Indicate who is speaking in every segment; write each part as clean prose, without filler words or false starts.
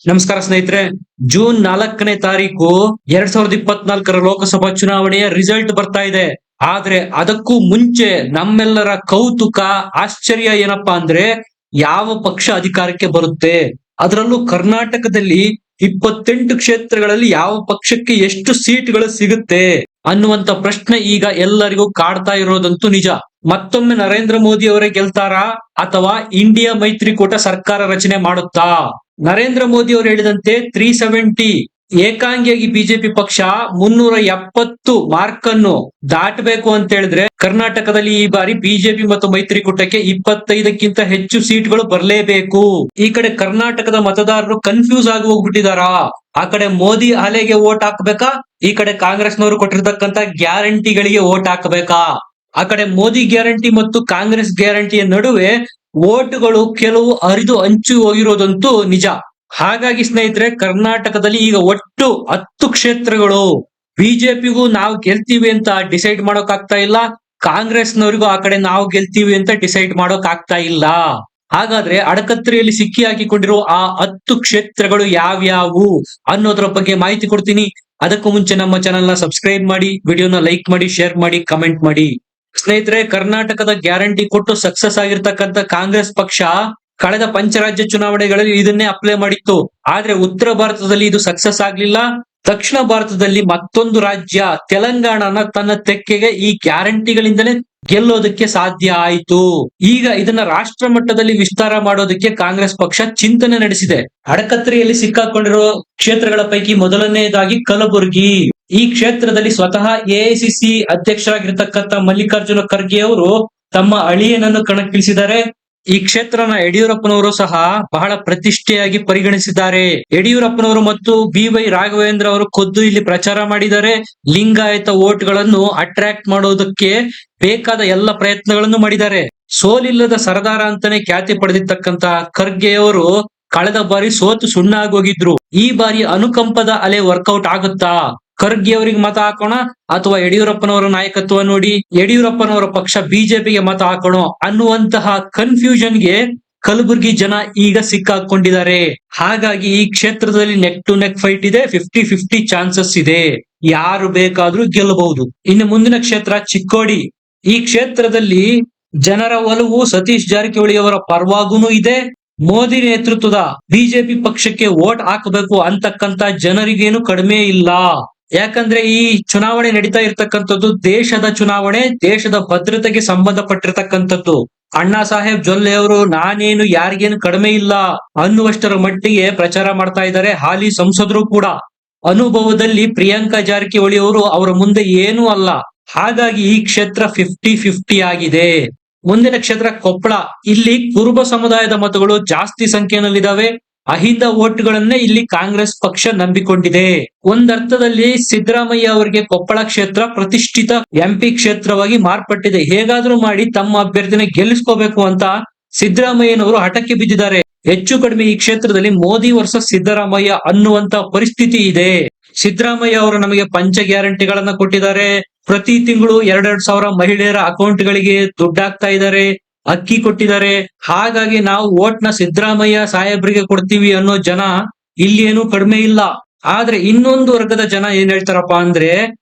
Speaker 1: ನಮಸ್ಕಾರ ಸ್ನೇಹಿತರೆ. ಜೂನ್ 4ನೇ ತಾರೀಕು 2024ರ ಲೋಕಸಭಾ ಚುನಾವಣೆಯ ರಿಸಲ್ಟ್ ಬರ್ತಾ ಇದೆ. ಆದ್ರೆ ಅದಕ್ಕೂ ಮುಂಚೆ ನಮ್ಮೆಲ್ಲರ ಕೌತುಕ, ಆಶ್ಚರ್ಯ ಏನಪ್ಪಾ ಅಂದ್ರೆ ಯಾವ ಪಕ್ಷ ಅಧಿಕಾರಕ್ಕೆ ಬರುತ್ತೆ, ಅದರಲ್ಲೂ ಕರ್ನಾಟಕದಲ್ಲಿ 28 ಕ್ಷೇತ್ರಗಳಲ್ಲಿ ಯಾವ ಪಕ್ಷಕ್ಕೆ ಎಷ್ಟು ಸೀಟ್ಗಳು ಸಿಗುತ್ತೆ ಅನ್ನುವಂತ ಪ್ರಶ್ನೆ ಈಗ ಎಲ್ಲರಿಗೂ ಕಾಡ್ತಾ ಇರೋದಂತೂ ನಿಜ. ಮತ್ತೊಮ್ಮೆ ನರೇಂದ್ರ ಮೋದಿ ಅವರೇ ಗೆಲ್ತಾರಾ ಅಥವಾ ಇಂಡಿಯಾ ಮೈತ್ರಿಕೂಟ ಸರ್ಕಾರ ರಚನೆ ಮಾಡುತ್ತಾ? ನರೇಂದ್ರ ಮೋದಿ ಅವರು ಹೇಳಿದಂತೆ 370 ಏಕಾಂಗಿಯಾಗಿ ಬಿಜೆಪಿ ಪಕ್ಷ 370 ಮಾರ್ಕ್ ಅನ್ನು ದಾಟಬೇಕು ಅಂತ ಹೇಳಿದ್ರೆ ಕರ್ನಾಟಕದಲ್ಲಿ ಈ ಬಾರಿ ಬಿಜೆಪಿ ಮತ್ತು ಮೈತ್ರಿಕೂಟಕ್ಕೆ 25ಕ್ಕಿಂತ ಹೆಚ್ಚು ಸೀಟ್ಗಳು ಬರಲೇಬೇಕು. ಈ ಕಡೆ ಕರ್ನಾಟಕದ ಮತದಾರರು ಕನ್ಫ್ಯೂಸ್ ಆಗಿ ಹೋಗ್ಬಿಟ್ಟಿದಾರಾ? ಆ ಕಡೆ ಮೋದಿ ಅಲೆಗೆ ವೋಟ್ ಹಾಕ್ಬೇಕಾ, ಈ ಕಡೆ ಕಾಂಗ್ರೆಸ್ನವರು ಕೊಟ್ಟಿರ್ತಕ್ಕಂತ ಗ್ಯಾರಂಟಿಗಳಿಗೆ ವೋಟ್ ಹಾಕಬೇಕಾ? ಆ ಕಡೆ ಮೋದಿ ಗ್ಯಾರಂಟಿ ಮತ್ತು ಕಾಂಗ್ರೆಸ್ ಗ್ಯಾರಂಟಿಯ ನಡುವೆ ವೋಟ್ಗಳು ಕೆಲವು ಹರಿದು ಹಂಚಿ ಹೋಗಿರೋದಂತೂ ನಿಜ. ಹಾಗಾಗಿ ಸ್ನೇಹಿತರೆ, ಕರ್ನಾಟಕದಲ್ಲಿ ಈಗ ಒಟ್ಟು 10 ಕ್ಷೇತ್ರಗಳು ಬಿಜೆಪಿಗೂ ನಾವು ಗೆಲ್ತೀವಿ ಅಂತ ಡಿಸೈಡ್ ಮಾಡೋಕ್ ಆಗ್ತಾ ಇಲ್ಲ, ಕಾಂಗ್ರೆಸ್ನವರಿಗೂ ಆ ಕಡೆ ನಾವು ಗೆಲ್ತೀವಿ ಅಂತ ಡಿಸೈಡ್ ಮಾಡೋಕ್ ಆಗ್ತಾ ಇಲ್ಲ. ಹಾಗಾದ್ರೆ ಅಡಕತ್ರಿಯಲ್ಲಿ ಸಿಕ್ಕಿ ಹಾಕಿಕೊಂಡಿರುವ ಆ 10 ಕ್ಷೇತ್ರಗಳು ಯಾವ್ಯಾವು ಅನ್ನೋದ್ರ ಬಗ್ಗೆ ಮಾಹಿತಿ ಕೊಡ್ತೀನಿ. ಅದಕ್ಕೂ ಮುಂಚೆ ನಮ್ಮ ಚಾನೆಲ್ ನ ಸಬ್ಸ್ಕ್ರೈಬ್ ಮಾಡಿ, ವಿಡಿಯೋನ ಲೈಕ್ ಮಾಡಿ, ಶೇರ್ ಮಾಡಿ, ಕಮೆಂಟ್ ಮಾಡಿ. ಸ್ನೇಹಿತರೆ, ಕರ್ನಾಟಕದ ಗ್ಯಾರಂಟಿ ಕೊಟ್ಟು ಸಕ್ಸಸ್ ಆಗಿರ್ತಕ್ಕಂಥ ಕಾಂಗ್ರೆಸ್ ಪಕ್ಷ ಕಳೆದ ಪಂಚರಾಜ್ಯ ಚುನಾವಣೆಗಳಲ್ಲಿ ಇದನ್ನೇ ಅಪ್ಲೈ ಮಾಡಿತ್ತು. ಆದ್ರೆ ಉತ್ತರ ಭಾರತದಲ್ಲಿ ಇದು ಸಕ್ಸಸ್ ಆಗ್ಲಿಲ್ಲ. ದಕ್ಷಿಣ ಭಾರತದಲ್ಲಿ ಮತ್ತೊಂದು ರಾಜ್ಯ ತೆಲಂಗಾಣನ ತನ್ನ ತೆಕ್ಕೆಗೆ ಈ ಗ್ಯಾರಂಟಿಗಳಿಂದಲೇ ಗೆಲ್ಲೋದಕ್ಕೆ ಸಾಧ್ಯ ಆಯಿತು. ಈಗ ಇದನ್ನ ರಾಷ್ಟ್ರ ಮಟ್ಟದಲ್ಲಿ ವಿಸ್ತಾರ ಮಾಡೋದಕ್ಕೆ ಕಾಂಗ್ರೆಸ್ ಪಕ್ಷ ಚಿಂತನೆ ನಡೆಸಿದೆ. ಅಡಕತ್ರಿಯಲ್ಲಿ ಸಿಕ್ಕಾಕೊಂಡಿರೋ ಕ್ಷೇತ್ರಗಳ ಪೈಕಿ ಮೊದಲನೆಯದಾಗಿ ಕಲಬುರಗಿ. ಈ ಕ್ಷೇತ್ರದಲ್ಲಿ ಸ್ವತಃ ಎಐಸಿಸಿ ಅಧ್ಯಕ್ಷರಾಗಿರ್ತಕ್ಕಂಥ ಮಲ್ಲಿಕಾರ್ಜುನ ಖರ್ಗೆ ಅವರು ತಮ್ಮ ಅಳಿಯನನ್ನು ಕಣಕ್ಕಿಳಿಸಿದ್ದಾರೆ. ಈ ಕ್ಷೇತ್ರನ ಯಡಿಯೂರಪ್ಪನವರು ಸಹ ಬಹಳ ಪ್ರತಿಷ್ಠೆಯಾಗಿ ಪರಿಗಣಿಸಿದ್ದಾರೆ. ಯಡಿಯೂರಪ್ಪನವರು ಮತ್ತು BY ರಾಘವೇಂದ್ರ ಅವರು ಖುದ್ದು ಇಲ್ಲಿ ಪ್ರಚಾರ ಮಾಡಿದ್ದಾರೆ. ಲಿಂಗಾಯತ ವೋಟ್ಗಳನ್ನು ಅಟ್ರಾಕ್ಟ್ ಮಾಡೋದಕ್ಕೆ ಬೇಕಾದ ಎಲ್ಲ ಪ್ರಯತ್ನಗಳನ್ನು ಮಾಡಿದ್ದಾರೆ. ಸೋಲಿಲ್ಲದ ಸರದಾರ ಅಂತಾನೆ ಖ್ಯಾತಿ ಪಡೆದಿರ್ತಕ್ಕಂತ ಖರ್ಗೆ ಅವರು ಕಳೆದ ಬಾರಿ ಸೋತು ಸುಣ್ಣ ಆಗೋಗಿದ್ರು. ಈ ಬಾರಿ ಅನುಕಂಪದ ಅಲೆ ವರ್ಕೌಟ್ ಆಗುತ್ತಾ? ಖರ್ಗೆ ಅವರಿಗೆ ಮತ ಹಾಕೋಣ ಅಥವಾ ಯಡಿಯೂರಪ್ಪನವರ ನಾಯಕತ್ವ ನೋಡಿ ಯಡಿಯೂರಪ್ಪನವರ ಪಕ್ಷ ಬಿಜೆಪಿಗೆ ಮತ ಹಾಕೋಣ ಅನ್ನುವಂತಹ ಕನ್ಫ್ಯೂಷನ್ಗೆ ಕಲಬುರಗಿ ಜನ ಈಗ ಸಿಕ್ಕಾಕೊಂಡಿದ್ದಾರೆ. ಹಾಗಾಗಿ ಈ ಕ್ಷೇತ್ರದಲ್ಲಿ ನೆಕ್ ಟು ನೆಕ್ ಫೈಟ್ ಇದೆ. 50-50 ಚಾನ್ಸಸ್ ಇದೆ, ಯಾರು ಬೇಕಾದ್ರೂ ಗೆಲ್ಲಬಹುದು. ಇನ್ನು ಮುಂದಿನ ಕ್ಷೇತ್ರ ಚಿಕ್ಕೋಡಿ. ಈ ಕ್ಷೇತ್ರದಲ್ಲಿ ಜನರ ಒಲವು ಸತೀಶ್ ಜಾರಕಿಹೊಳಿ ಅವರ ಪರವಾಗೂ ಇದೆ. ಮೋದಿ ನೇತೃತ್ವದ ಬಿಜೆಪಿ ಪಕ್ಷಕ್ಕೆ ವೋಟ್ ಹಾಕಬೇಕು ಅಂತಕ್ಕಂತ ಜನರಿಗೇನು ಕಡಿಮೆ ಇಲ್ಲ. ಯಾಕಂದ್ರೆ ಈ ಚುನಾವಣೆ ನಡೀತಾ ಇರ್ತಕ್ಕಂಥದ್ದು ದೇಶದ ಚುನಾವಣೆ, ದೇಶದ ಭದ್ರತೆಗೆ ಸಂಬಂಧಪಟ್ಟಿರ್ತಕ್ಕಂಥದ್ದು. ಅಣ್ಣಾ ಸಾಹೇಬ್ ಜೊಲ್ಲೆ ಅವರು ನಾನೇನು ಯಾರಿಗೇನು ಕಡಿಮೆ ಇಲ್ಲ ಅನ್ನುವಷ್ಟರ ಮಟ್ಟಿಗೆ ಪ್ರಚಾರ ಮಾಡ್ತಾ ಇದ್ದಾರೆ. ಹಾಲಿ ಸಂಸದರು ಕೂಡ ಅನುಭವದಲ್ಲಿ ಪ್ರಿಯಾಂಕಾ ಜಾರಕಿಹೊಳಿ ಅವರು ಅವರ ಮುಂದೆ ಏನೂ ಅಲ್ಲ. ಹಾಗಾಗಿ ಈ ಕ್ಷೇತ್ರ 50-50 ಆಗಿದೆ. ಮುಂದಿನ ಕ್ಷೇತ್ರ ಕೊಪ್ಪಳ. ಇಲ್ಲಿ ಕುರುಬ ಸಮುದಾಯದ ಮತಗಳು ಜಾಸ್ತಿ ಸಂಖ್ಯೆಯಲ್ಲಿದ್ದಾವೆ. ಅಹಿಂದ ವೋಟ್ಗಳನ್ನೇ ಇಲ್ಲಿ ಕಾಂಗ್ರೆಸ್ ಪಕ್ಷ ನಂಬಿಕೊಂಡಿದೆ. ಒಂದರ್ಥದಲ್ಲಿ ಸಿದ್ದರಾಮಯ್ಯ ಅವರಿಗೆ ಕೊಪ್ಪಳ ಕ್ಷೇತ್ರ ಪ್ರತಿಷ್ಠಿತ MP ಕ್ಷೇತ್ರವಾಗಿ ಮಾರ್ಪಟ್ಟಿದೆ. ಹೇಗಾದ್ರೂ ಮಾಡಿ ತಮ್ಮ ಅಭ್ಯರ್ಥಿನ ಗೆಲ್ಲಿಸ್ಕೋಬೇಕು ಅಂತ ಸಿದ್ದರಾಮಯ್ಯನವರು ಹಠಕ್ಕೆ ಬಿದ್ದಿದ್ದಾರೆ. ಹೆಚ್ಚು ಕಡಿಮೆ ಈ ಕ್ಷೇತ್ರದಲ್ಲಿ ಮೋದಿ ವರ್ಸಸ್ ಸಿದ್ದರಾಮಯ್ಯ ಅನ್ನುವಂತ ಪರಿಸ್ಥಿತಿ ಇದೆ. ಸಿದ್ದರಾಮಯ್ಯ ಅವರು ನಮಗೆ ಪಂಚ ಗ್ಯಾರಂಟಿಗಳನ್ನ ಕೊಟ್ಟಿದ್ದಾರೆ. ಪ್ರತಿ ತಿಂಗಳು 2,000 ಮಹಿಳೆಯರ ಅಕೌಂಟ್ಗಳಿಗೆ ದುಡ್ಡು ಹಾಕ್ತಾ ಇದ್ದಾರೆ, ಅಕ್ಕಿ ಕೊಟ್ಟಿದ್ದಾರೆ. ಹಾಗಾಗಿ ನಾವು ವೋಟ್ ನ ಸಿದ್ದರಾಮಯ್ಯ ಸಾಹೇಬ್ರಿಗೆ ಕೊಡ್ತೀವಿ ಅನ್ನೋ ಜನ ಇಲ್ಲಿ ಏನು ಕಡಿಮೆ ಇಲ್ಲ. ಆದ್ರೆ ಇನ್ನೊಂದು ವರ್ಗದ ಜನ ಏನ್ ಹೇಳ್ತಾರಪ್ಪ ಅಂದ್ರೆ,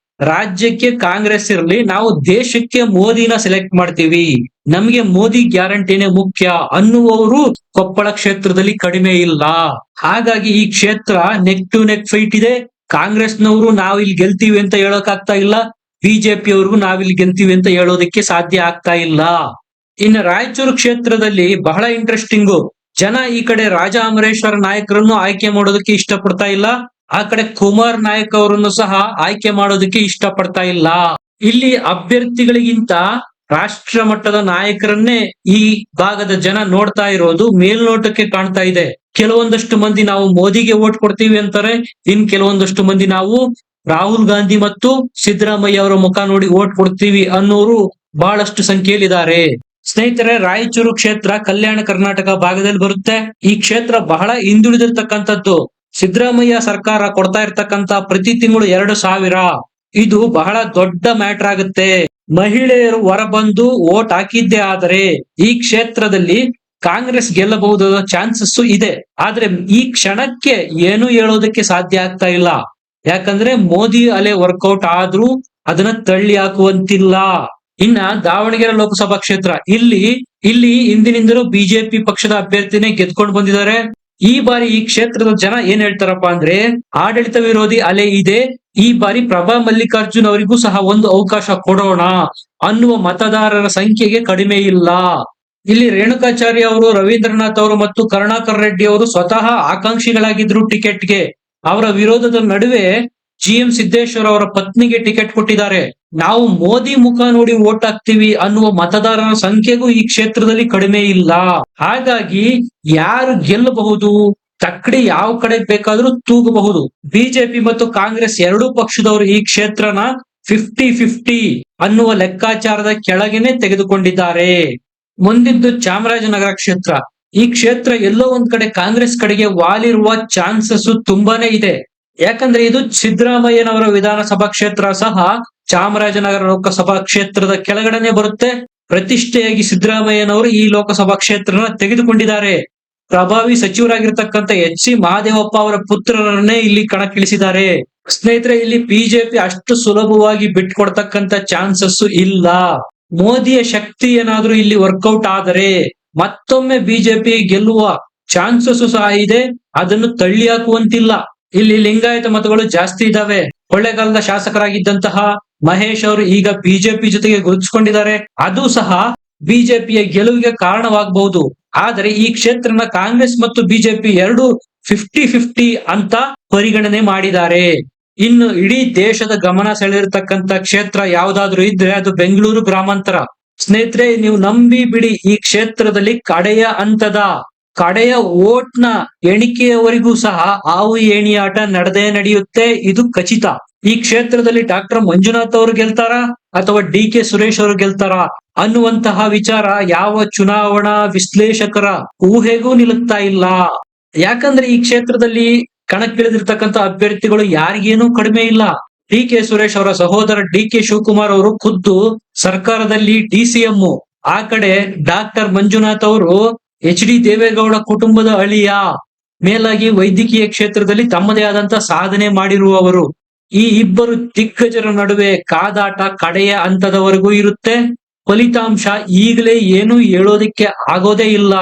Speaker 1: ರಾಜ್ಯಕ್ಕೆ ಕಾಂಗ್ರೆಸ್ ಇರಲಿ, ನಾವು ದೇಶಕ್ಕೆ ಮೋದಿನ ಸೆಲೆಕ್ಟ್ ಮಾಡ್ತೀವಿ, ನಮ್ಗೆ ಮೋದಿ ಗ್ಯಾರಂಟಿನೇ ಮುಖ್ಯ ಅನ್ನುವವರು ಕೊಪ್ಪಳ ಕ್ಷೇತ್ರದಲ್ಲಿ ಕಡಿಮೆ ಇಲ್ಲ. ಹಾಗಾಗಿ ಈ ಕ್ಷೇತ್ರ ನೆಕ್ ಟು ನೆಕ್ ಫೈಟ್ ಇದೆ. ಕಾಂಗ್ರೆಸ್ನವರು ನಾವಿಲ್ಲಿ ಗೆಲ್ತೀವಿ ಅಂತ ಹೇಳಕ್ ಆಗ್ತಾ ಇಲ್ಲ, ಬಿಜೆಪಿ ಅವ್ರಿಗೂ ನಾವಿಲ್ಲಿ ಗೆಲ್ತೀವಿ ಅಂತ ಹೇಳೋದಕ್ಕೆ ಸಾಧ್ಯ ಆಗ್ತಾ ಇಲ್ಲ. ಇನ್ನು ರಾಯಚೂರು ಕ್ಷೇತ್ರದಲ್ಲಿ ಬಹಳ ಇಂಟ್ರೆಸ್ಟಿಂಗು. ಜನ ಈ ಕಡೆ ರಾಜ ಅಮರೇಶ್ವರ ನಾಯಕರನ್ನು ಆಯ್ಕೆ ಮಾಡೋದಕ್ಕೆ ಇಷ್ಟ ಪಡ್ತಾ ಇಲ್ಲ, ಆ ಕಡೆ ಕುಮಾರ್ ನಾಯಕ್ ಅವರನ್ನು ಸಹ ಆಯ್ಕೆ ಮಾಡೋದಕ್ಕೆ ಇಷ್ಟ ಪಡ್ತಾ ಇಲ್ಲ. ಇಲ್ಲಿ ಅಭ್ಯರ್ಥಿಗಳಿಗಿಂತ ರಾಷ್ಟ್ರ ಮಟ್ಟದ ನಾಯಕರನ್ನೇ ಈ ಭಾಗದ ಜನ ನೋಡ್ತಾ ಇರೋದು ಮೇಲ್ನೋಟಕ್ಕೆ ಕಾಣ್ತಾ ಇದೆ. ಕೆಲವೊಂದಷ್ಟು ಮಂದಿ ನಾವು ಮೋದಿಗೆ ವೋಟ್ ಕೊಡ್ತೀವಿ ಅಂತಾರೆ, ಇನ್ ಕೆಲವೊಂದಷ್ಟು ಮಂದಿ ನಾವು ರಾಹುಲ್ ಗಾಂಧಿ ಮತ್ತು ಸಿದ್ದರಾಮಯ್ಯ ಅವರ ಮುಖ ನೋಡಿ ವೋಟ್ ಕೊಡ್ತೀವಿ ಅನ್ನೋರು ಬಹಳಷ್ಟು ಸಂಖ್ಯೆಯಲ್ಲಿದ್ದಾರೆ. ಸ್ನೇಹಿತರೆ, ರಾಯಚೂರು ಕ್ಷೇತ್ರ ಕಲ್ಯಾಣ ಕರ್ನಾಟಕ ಭಾಗದಲ್ಲಿ ಬರುತ್ತೆ. ಈ ಕ್ಷೇತ್ರ ಬಹಳ ಹಿಂದುಳಿದಿರ್ತಕ್ಕಂಥದ್ದು. ಸಿದ್ದರಾಮಯ್ಯ ಸರ್ಕಾರ ಕೊಡ್ತಾ ಇರ್ತಕ್ಕಂತ ಪ್ರತಿ ತಿಂಗಳು 2,000 ಇದು ಬಹಳ ದೊಡ್ಡ ಮ್ಯಾಟರ್ ಆಗುತ್ತೆ. ಮಹಿಳೆಯರು ಹೊರಬಂದು ವೋಟ್ ಹಾಕಿದ್ದೇ ಆದರೆ ಈ ಕ್ಷೇತ್ರದಲ್ಲಿ ಕಾಂಗ್ರೆಸ್ ಗೆಲ್ಲಬಹುದಾದ ಚಾನ್ಸಸ್ ಇದೆ. ಆದ್ರೆ ಈ ಕ್ಷಣಕ್ಕೆ ಏನು ಹೇಳೋದಕ್ಕೆ ಸಾಧ್ಯ ಆಗ್ತಾ ಇಲ್ಲ. ಯಾಕಂದ್ರೆ ಮೋದಿ ಅಲೆ ವರ್ಕೌಟ್ ಆದ್ರೂ ಅದನ್ನ ತಳ್ಳಿ ಹಾಕುವಂತಿಲ್ಲ. ಇನ್ನ ದಾವಣಗೆರೆ ಲೋಕಸಭಾ ಕ್ಷೇತ್ರ, ಇಲ್ಲಿ ಹಿಂದಿನಿಂದಲೂ ಬಿಜೆಪಿ ಪಕ್ಷದ ಅಭ್ಯರ್ಥಿನೇ ಗೆದ್ಕೊಂಡು ಬಂದಿದ್ದಾರೆ. ಈ ಬಾರಿ ಈ ಕ್ಷೇತ್ರದ ಜನ ಏನ್ ಹೇಳ್ತಾರಪ್ಪ ಅಂದ್ರೆ, ಆಡಳಿತ ವಿರೋಧಿ ಅಲೆ ಇದೆ, ಈ ಬಾರಿ ಪ್ರಭಾ ಮಲ್ಲಿಕಾರ್ಜುನ್ ಅವರಿಗೂ ಸಹ ಒಂದು ಅವಕಾಶ ಕೊಡೋಣ ಅನ್ನುವ ಮತದಾರರ ಸಂಖ್ಯೆಗೆ ಕಡಿಮೆ ಇಲ್ಲ. ಇಲ್ಲಿ ರೇಣುಕಾಚಾರ್ಯ ಅವರು, ರವೀಂದ್ರನಾಥ್ ಅವರು ಮತ್ತು ಕರುಣಾಕರ್ ರೆಡ್ಡಿ ಅವರು ಸ್ವತಃ ಆಕಾಂಕ್ಷಿಗಳಾಗಿದ್ರು ಟಿಕೆಟ್ಗೆ. ಅವರ ವಿರೋಧದ ನಡುವೆ GM ಸಿದ್ದೇಶ್ವರ್ ಅವರ ಪತ್ನಿಗೆ ಟಿಕೆಟ್ ಕೊಟ್ಟಿದ್ದಾರೆ. ನಾವು ಮೋದಿ ಮುಖ ನೋಡಿ ವೋಟ್ ಹಾಕ್ತಿವಿ ಅನ್ನುವ ಮತದಾರರ ಸಂಖ್ಯೆಗೂ ಈ ಕ್ಷೇತ್ರದಲ್ಲಿ ಕಡಿಮೆ ಇಲ್ಲ. ಹಾಗಾಗಿ ಯಾರು ಗೆಲ್ಲಬಹುದು, ತಕ್ಕಡಿ ಯಾವ ಕಡೆ ಬೇಕಾದ್ರೂ ತೂಗಬಹುದು. ಬಿಜೆಪಿ ಮತ್ತು ಕಾಂಗ್ರೆಸ್ ಎರಡೂ ಪಕ್ಷದವರು ಈ ಕ್ಷೇತ್ರನ 50-50 ಅನ್ನುವ ಲೆಕ್ಕಾಚಾರದ ಕೆಳಗೇನೆ ತೆಗೆದುಕೊಂಡಿದ್ದಾರೆ. ಮುಂದಿದ್ದು ಚಾಮರಾಜನಗರ ಕ್ಷೇತ್ರ. ಈ ಕ್ಷೇತ್ರ ಎಲ್ಲೋ ಒಂದ್ ಕಡೆ ಕಾಂಗ್ರೆಸ್ ಕಡೆಗೆ ವಾಲಿರುವ ಚಾನ್ಸಸ್ ತುಂಬಾನೇ ಇದೆ. ಯಾಕಂದ್ರೆ ಇದು ಸಿದ್ದರಾಮಯ್ಯನವರ ವಿಧಾನಸಭಾ ಕ್ಷೇತ್ರ ಸಹ ಚಾಮರಾಜನಗರ ಲೋಕಸಭಾ ಕ್ಷೇತ್ರದ ಕೆಳಗಡೆನೆ ಬರುತ್ತೆ. ಪ್ರತಿಷ್ಠೆಯಾಗಿ ಸಿದ್ದರಾಮಯ್ಯನವರು ಈ ಲೋಕಸಭಾ ಕ್ಷೇತ್ರನ ತೆಗೆದುಕೊಂಡಿದ್ದಾರೆ. ಪ್ರಭಾವಿ ಸಚಿವರಾಗಿರ್ತಕ್ಕಂಥ HC ಮಹದೇವಪ್ಪ ಅವರ ಪುತ್ರರನ್ನೇ ಇಲ್ಲಿ ಕಣಕ್ಕಿಳಿಸಿದ್ದಾರೆ. ಸ್ನೇಹಿತರೆ, ಇಲ್ಲಿ ಬಿಜೆಪಿ ಅಷ್ಟು ಸುಲಭವಾಗಿ ಬಿಟ್ಕೊಡ್ತಕ್ಕಂಥ ಚಾನ್ಸಸ್ ಇಲ್ಲ. ಮೋದಿಯ ಶಕ್ತಿ ಏನಾದ್ರೂ ಇಲ್ಲಿ ವರ್ಕೌಟ್ ಆದರೆ ಮತ್ತೊಮ್ಮೆ ಬಿಜೆಪಿ ಗೆಲ್ಲುವ ಚಾನ್ಸಸ್ ಸಹ ಇದೆ. ಅದನ್ನು ತಳ್ಳಿ ಹಾಕುವಂತಿಲ್ಲ. ಇಲ್ಲಿ ಲಿಂಗಾಯತ ಮತಗಳು ಜಾಸ್ತಿ ಇದಾವೆ. ಕೊಳ್ಳೇಗಾಲದ ಶಾಸಕರಾಗಿದ್ದಂತಹ ಮಹೇಶ್ ಅವರು ಈಗ ಬಿಜೆಪಿ ಜೊತೆಗೆ ಗುರುತಿಸಿಕೊಂಡಿದ್ದಾರೆ. ಅದು ಸಹ ಬಿಜೆಪಿಯ ಗೆಲುವಿಗೆ ಕಾರಣವಾಗಬಹುದು. ಆದರೆ ಈ ಕ್ಷೇತ್ರನ ಕಾಂಗ್ರೆಸ್ ಮತ್ತು ಬಿಜೆಪಿ ಎರಡು 50-50 ಅಂತ ಪರಿಗಣನೆ ಮಾಡಿದ್ದಾರೆ. ಇನ್ನು ಇಡೀ ದೇಶದ ಗಮನ ಸೆಳೆದಿರ್ತಕ್ಕಂಥ ಕ್ಷೇತ್ರ ಯಾವ್ದಾದ್ರು ಇದ್ರೆ ಅದು ಬೆಂಗಳೂರು ಗ್ರಾಮಾಂತರ. ಸ್ನೇಹಿತರೆ, ನೀವು ನಂಬಿ ಬಿಡಿ, ಈ ಕ್ಷೇತ್ರದಲ್ಲಿ ಕಡೆಯ ವೋಟ್ ನ ಎಣಿಕೆಯವರೆಗೂ ಸಹ ಹಾವು ಏಣಿ ಆಟ ನಡೆಯುತ್ತೆ. ಇದು ಖಚಿತ. ಈ ಕ್ಷೇತ್ರದಲ್ಲಿ ಡಾಕ್ಟರ್ ಮಂಜುನಾಥ್ ಅವರು ಗೆಲ್ತಾರ ಅಥವಾ DK ಸುರೇಶ್ ಅವರು ಗೆಲ್ತಾರ ಅನ್ನುವಂತಹ ವಿಚಾರ ಯಾವ ಚುನಾವಣಾ ವಿಶ್ಲೇಷಕರ ಊಹೆಗೂ ನಿಲ್ಲುತ್ತಾ ಇಲ್ಲ. ಯಾಕಂದ್ರೆ ಈ ಕ್ಷೇತ್ರದಲ್ಲಿ ಕಣಕ್ಕಿಳಿದಿರ್ತಕ್ಕಂಥ ಅಭ್ಯರ್ಥಿಗಳು ಯಾರಿಗೇನೂ ಕಡಿಮೆ ಇಲ್ಲ. DK ಸುರೇಶ್ ಅವರ ಸಹೋದರ DK ಶಿವಕುಮಾರ್ ಅವರು ಖುದ್ದು ಸರ್ಕಾರದಲ್ಲಿ DCM. ಆ ಕಡೆ ಡಾಕ್ಟರ್ ಮಂಜುನಾಥ್ ಅವರು HD ದೇವೇಗೌಡ ಕುಟುಂಬದ ಅಳಿಯ. ಮೇಲಾಗಿ ವೈದ್ಯಕೀಯ ಕ್ಷೇತ್ರದಲ್ಲಿ ತಮ್ಮದೇ ಆದಂತ ಸಾಧನೆ ಮಾಡಿರುವವರು. ಈ ಇಬ್ಬರು ದಿಗ್ಗಜರ ನಡುವೆ ಕಾದಾಟ ಕಡೆಯ ಹಂತದವರೆಗೂ ಇರುತ್ತೆ. ಫಲಿತಾಂಶ ಈಗಲೇ ಏನು ಹೇಳೋದಿಕ್ಕೆ ಆಗೋದೇ ಇಲ್ಲ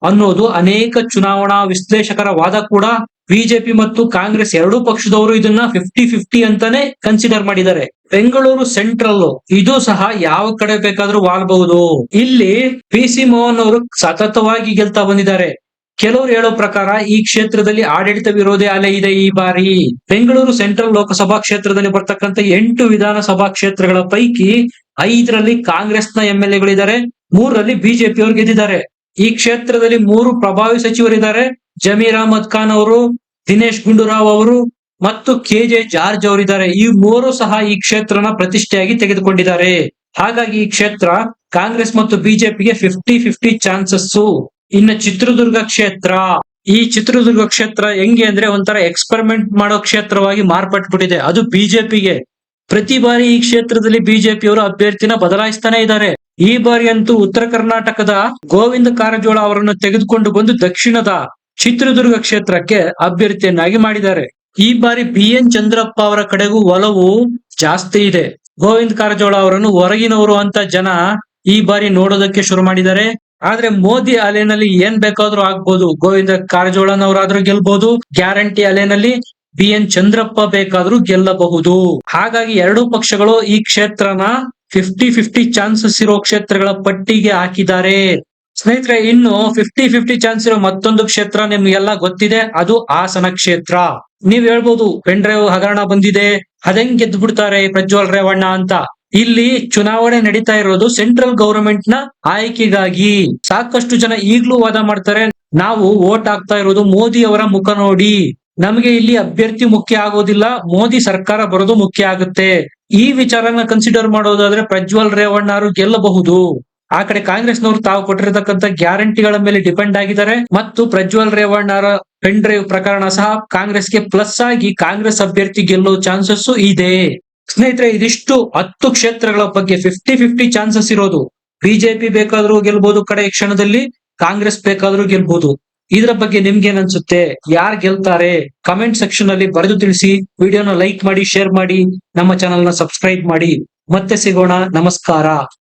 Speaker 1: ಅನ್ನೋದು ಅನೇಕ ಚುನಾವಣಾ ವಿಶ್ಲೇಷಕರ ವಾದ ಕೂಡ. ಬಿಜೆಪಿ ಮತ್ತು ಕಾಂಗ್ರೆಸ್ ಎರಡೂ ಪಕ್ಷದವರು ಇದನ್ನ 50-50 ಅಂತಾನೆ ಕನ್ಸಿಡರ್ ಮಾಡಿದ್ದಾರೆ. ಬೆಂಗಳೂರು ಸೆಂಟ್ರಲ್ ಇದು ಸಹ ಯಾವ ಕಡೆ ಬೇಕಾದ್ರೂ ವಾಲ್ಬಹುದು. ಇಲ್ಲಿ PC ಮೋಹನ್ ಅವರು ಸತತವಾಗಿ ಗೆಲ್ತಾ ಬಂದಿದ್ದಾರೆ. ಕೆಲವರು ಹೇಳೋ ಪ್ರಕಾರ ಈ ಕ್ಷೇತ್ರದಲ್ಲಿ ಆಡಳಿತ ವಿರೋಧಿ ಅಲೆ ಇದೆ ಈ ಬಾರಿ. ಬೆಂಗಳೂರು ಸೆಂಟ್ರಲ್ ಲೋಕಸಭಾ ಕ್ಷೇತ್ರದಲ್ಲಿ ಬರ್ತಕ್ಕಂಥ 8 ವಿಧಾನಸಭಾ ಕ್ಷೇತ್ರಗಳ ಪೈಕಿ 5ರಲ್ಲಿ ಕಾಂಗ್ರೆಸ್ನ MLAಗಳಿದ್ದಾರೆ, 3ರಲ್ಲಿ ಬಿಜೆಪಿ ಅವರು ಗೆದ್ದಿದ್ದಾರೆ. ಈ ಕ್ಷೇತ್ರದಲ್ಲಿ 3 ಪ್ರಭಾವಿ ಸಚಿವರಿದ್ದಾರೆ. ಜಮೀರ್ ಅಹಮದ್ ಖಾನ್ ಅವರು, ದಿನೇಶ್ ಗುಂಡೂರಾವ್ ಅವರು ಮತ್ತು KJ ಜಾರ್ಜ್ ಅವರಿದ್ದಾರೆ. ಈ 3 ಸಹ ಈ ಕ್ಷೇತ್ರನ ಪ್ರತಿಷ್ಠೆಯಾಗಿ ತೆಗೆದುಕೊಂಡಿದ್ದಾರೆ. ಹಾಗಾಗಿ ಈ ಕ್ಷೇತ್ರ ಕಾಂಗ್ರೆಸ್ ಮತ್ತು ಬಿಜೆಪಿಗೆ 50-50 ಚಾನ್ಸಸ್. ಇನ್ನು ಚಿತ್ರದುರ್ಗ ಕ್ಷೇತ್ರ. ಈ ಚಿತ್ರದುರ್ಗ ಕ್ಷೇತ್ರ ಹೆಂಗೆ ಅಂದ್ರೆ ಒಂಥರ ಎಕ್ಸ್ಪೆರಿಮೆಂಟ್ ಮಾಡೋ ಕ್ಷೇತ್ರವಾಗಿ ಮಾರ್ಪಟ್ಬಿಟ್ಟಿದೆ. ಅದು ಬಿಜೆಪಿಗೆ. ಪ್ರತಿ ಬಾರಿ ಈ ಕ್ಷೇತ್ರದಲ್ಲಿ ಬಿಜೆಪಿ ಅವರು ಅಭ್ಯರ್ಥಿನ ಬದಲಾಯಿಸ್ತಾನೆ ಇದ್ದಾರೆ. ಈ ಬಾರಿ ಅಂತೂ ಉತ್ತರ ಕರ್ನಾಟಕದ ಗೋವಿಂದ ಕಾರಜೋಳ ಅವರನ್ನು ತೆಗೆದುಕೊಂಡು ಬಂದು ದಕ್ಷಿಣದ ಚಿತ್ರದುರ್ಗ ಕ್ಷೇತ್ರಕ್ಕೆ ಅಭ್ಯರ್ಥಿಯನ್ನಾಗಿ ಮಾಡಿದ್ದಾರೆ. ಈ ಬಾರಿ BN ಚಂದ್ರಪ್ಪ ಅವರ ಕಡೆಗೂ ಒಲವು ಜಾಸ್ತಿ ಇದೆ. ಗೋವಿಂದ ಕಾರಜೋಳ ಅವರನ್ನು ಹೊರಗಿನವರು ಅಂತ ಜನ ಈ ಬಾರಿ ನೋಡೋದಕ್ಕೆ ಶುರು ಮಾಡಿದ್ದಾರೆ. ಆದ್ರೆ ಮೋದಿ ಅಲೆನಲ್ಲಿ ಏನ್ ಬೇಕಾದ್ರೂ ಆಗ್ಬೋದು. ಗೋವಿಂದ ಕಾರಜೋಳನವರಾದ್ರೂ ಗೆಲ್ಬಹುದು. ಗ್ಯಾರಂಟಿ ಅಲೆನಲ್ಲಿ BN ಚಂದ್ರಪ್ಪ ಬೇಕಾದ್ರೂ ಗೆಲ್ಲಬಹುದು. ಹಾಗಾಗಿ ಎರಡೂ ಪಕ್ಷಗಳು ಈ ಕ್ಷೇತ್ರನ 50-50 ಚಾನ್ಸಸ್ ಇರೋ ಕ್ಷೇತ್ರಗಳ ಪಟ್ಟಿಗೆ ಹಾಕಿದ್ದಾರೆ. ಸ್ನೇಹಿತರೆ, ಇನ್ನು 50-50 ಚಾನ್ಸ್ ಇರೋ ಮತ್ತೊಂದು ಕ್ಷೇತ್ರ ನಿಮ್ಗೆಲ್ಲ ಗೊತ್ತಿದೆ. ಅದು ಹಾಸನ ಕ್ಷೇತ್ರ. ನೀವ್ ಹೇಳ್ಬೋದು, ಪೆನ್ ಡ್ರೈವ್ ಹಗರಣ ಬಂದಿದೆ, ಅದಂಗ್ ಗೆದ್ದು ಬಿಡ್ತಾರೆ ಪ್ರಜ್ವಲ್ ರೇವಣ್ಣ ಅಂತ. ಇಲ್ಲಿ ಚುನಾವಣೆ ನಡೀತಾ ಇರೋದು ಸೆಂಟ್ರಲ್ ಗವರ್ಮೆಂಟ್ ನ ಆಯ್ಕೆಗಾಗಿ. ಸಾಕಷ್ಟು ಜನ ಈಗ್ಲೂ ವಾದ ಮಾಡ್ತಾರೆ, ನಾವು ವೋಟ್ ಹಾಕ್ತಾ ಇರೋದು ಮೋದಿ ಅವರ ಮುಖ ನೋಡಿ, ನಮಗೆ ಇಲ್ಲಿ ಅಭ್ಯರ್ಥಿ ಮುಖ್ಯ ಆಗೋದಿಲ್ಲ, ಮೋದಿ ಸರ್ಕಾರ ಬರೋದು ಮುಖ್ಯ ಆಗುತ್ತೆ. ಈ ವಿಚಾರನ ಕನ್ಸಿಡರ್ ಮಾಡೋದಾದ್ರೆ ಪ್ರಜ್ವಲ್ ರೇವಣ್ಣ ಅವರು ಗೆಲ್ಲಬಹುದು. ಆ ಕಡೆ ಕಾಂಗ್ರೆಸ್ನವರು ತಾವು ಕೊಟ್ಟಿರತಕ್ಕಂತ ಗ್ಯಾರಂಟಿಗಳ ಮೇಲೆ ಡಿಪೆಂಡ್ ಆಗಿದ್ದಾರೆ ಮತ್ತು ಪ್ರಜ್ವಲ್ ರೇವಣ್ಣ ಅವರ ಪೆನ್ ಡ್ರೈವ್ ಪ್ರಕರಣ ಸಹ ಕಾಂಗ್ರೆಸ್ಗೆ ಪ್ಲಸ್ ಆಗಿ ಕಾಂಗ್ರೆಸ್ ಅಭ್ಯರ್ಥಿ ಗೆಲ್ಲೋ ಚಾನ್ಸಸ್ ಇದೆ. ಸ್ನೇಹಿತರೆ, ಇದಿಷ್ಟು 10 ಕ್ಷೇತ್ರಗಳ ಬಗ್ಗೆ 50-50 ಚಾನ್ಸಸ್ ಇರೋದು. ಬಿಜೆಪಿ ಬೇಕಾದ್ರೂ ಗೆಲ್ಬಹುದು ಕಡೆ ಕ್ಷಣದಲ್ಲಿ, ಕಾಂಗ್ರೆಸ್ ಬೇಕಾದ್ರೂ ಗೆಲ್ಬಹುದು. ಇದ್ರ ಬಗ್ಗೆ ನಿಮ್ಗೇನ್ ಅನ್ಸುತ್ತೆ? ಯಾರ್ ಗೆಲ್ತಾರೆ? ಕಮೆಂಟ್ ಸೆಕ್ಷನ್ ಅಲ್ಲಿ ಬರೆದು ತಿಳಿಸಿ. ವಿಡಿಯೋನ ಲೈಕ್ ಮಾಡಿ, ಶೇರ್ ಮಾಡಿ, ನಮ್ಮ ಚಾನೆಲ್ ನ ಸಬ್ಸ್ಕ್ರೈಬ್ ಮಾಡಿ. ಮತ್ತೆ ಸಿಗೋಣ. ನಮಸ್ಕಾರ.